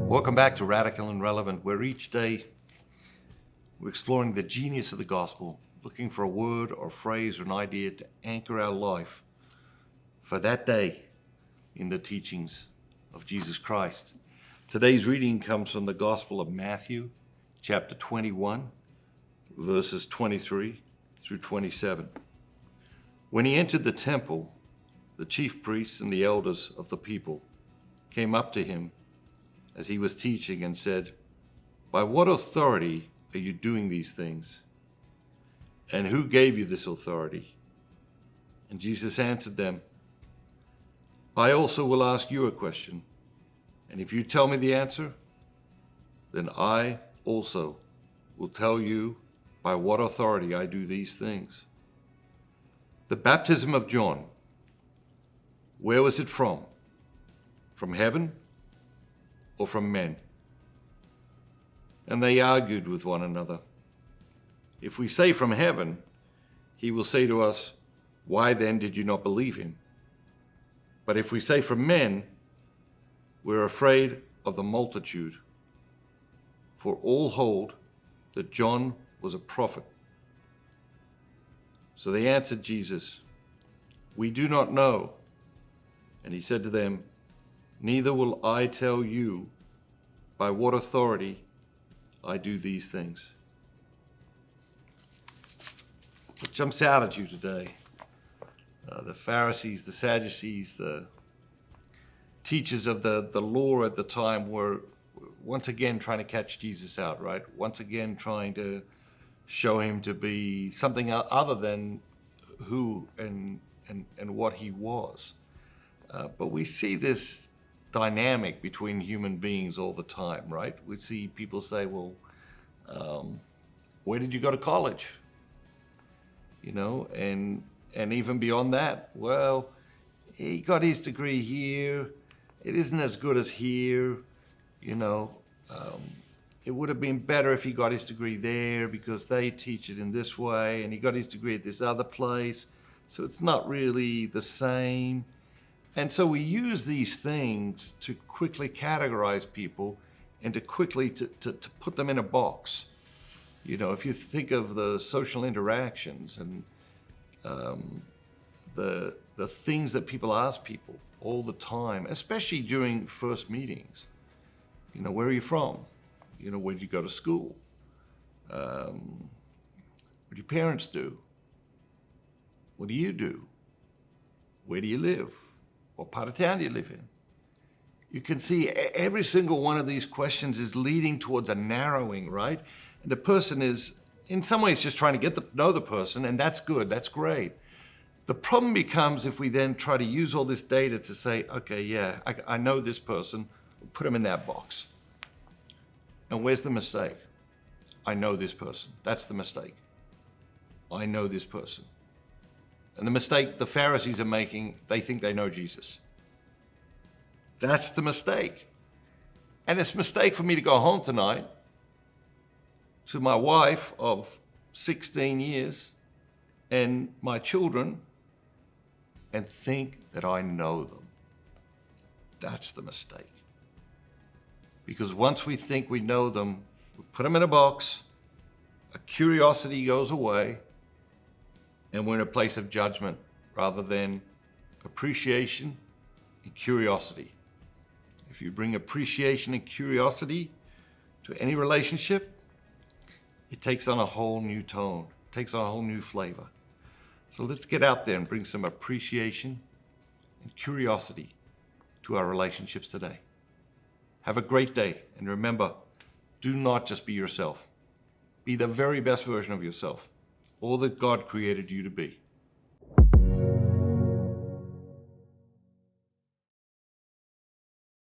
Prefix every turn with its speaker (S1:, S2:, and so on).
S1: Welcome back to Radical and Relevant, where each day we're exploring the genius of the gospel, looking for a word or phrase or an idea to anchor our life for that day in the teachings of Jesus Christ. Today's reading comes from the Gospel of Matthew, chapter 21, verses 23 through 27. When he entered the temple, the chief priests and the elders of the people came up to him as he was teaching and said, "By what authority are you doing these things? And who gave you this authority?" And Jesus answered them, "I also will ask you a question, and if you tell me the answer, then I also will tell you by what authority I do these things. The baptism of John, where was it from? From heaven or from men?" And they argued with one another. "If we say from heaven, he will say to us, 'Why then did you not believe him?' But if we say from men, we're afraid of the multitude, for all hold that John was a prophet." So they answered Jesus, "We do not know." And he said to them, "Neither will I tell you by what authority I do these things." What jumps out at you today? The Pharisees, the Sadducees, the teachers of the law at the time were once again trying to catch Jesus out, right? Once again trying to show him to be something other than who and what he was. But we see this dynamic between human beings all the time, right? We see people say, "Well, where did you go to college?" You know, and even beyond that, "Well, he got his degree here. It isn't as good as here. You know, it would have been better if he got his degree there because they teach it in this way, and he got his degree at this other place. So it's not really the same." And so we use these things to quickly categorize people and to quickly to put them in a box. You know, if you think of the social interactions and the things that people ask people all the time, especially during first meetings. You know, where are you from? You know, where did you go to school? What do your parents do? What do you do? Where do you live? What part of town do you live in? You can see every single one of these questions is leading towards a narrowing, right? And the person is, in some ways, just trying to get to know the person, and that's good, that's great. The problem becomes if we then try to use all this data to say, okay, yeah, I know this person, put them in that box. And where's the mistake? I know this person. That's the mistake. I know this person. And the mistake the Pharisees are making, they think they know Jesus. That's the mistake. And it's a mistake for me to go home tonight to my wife of 16 years and my children and think that I know them. That's the mistake. Because once we think we know them, we put them in a box, a curiosity goes away, and we're in a place of judgment rather than appreciation and curiosity. If you bring appreciation and curiosity to any relationship, it takes on a whole new tone, takes on a whole new flavor. So let's get out there and bring some appreciation and curiosity to our relationships today. Have a great day, and remember, do not just be yourself. Be the very best version of yourself, all that God created you to be.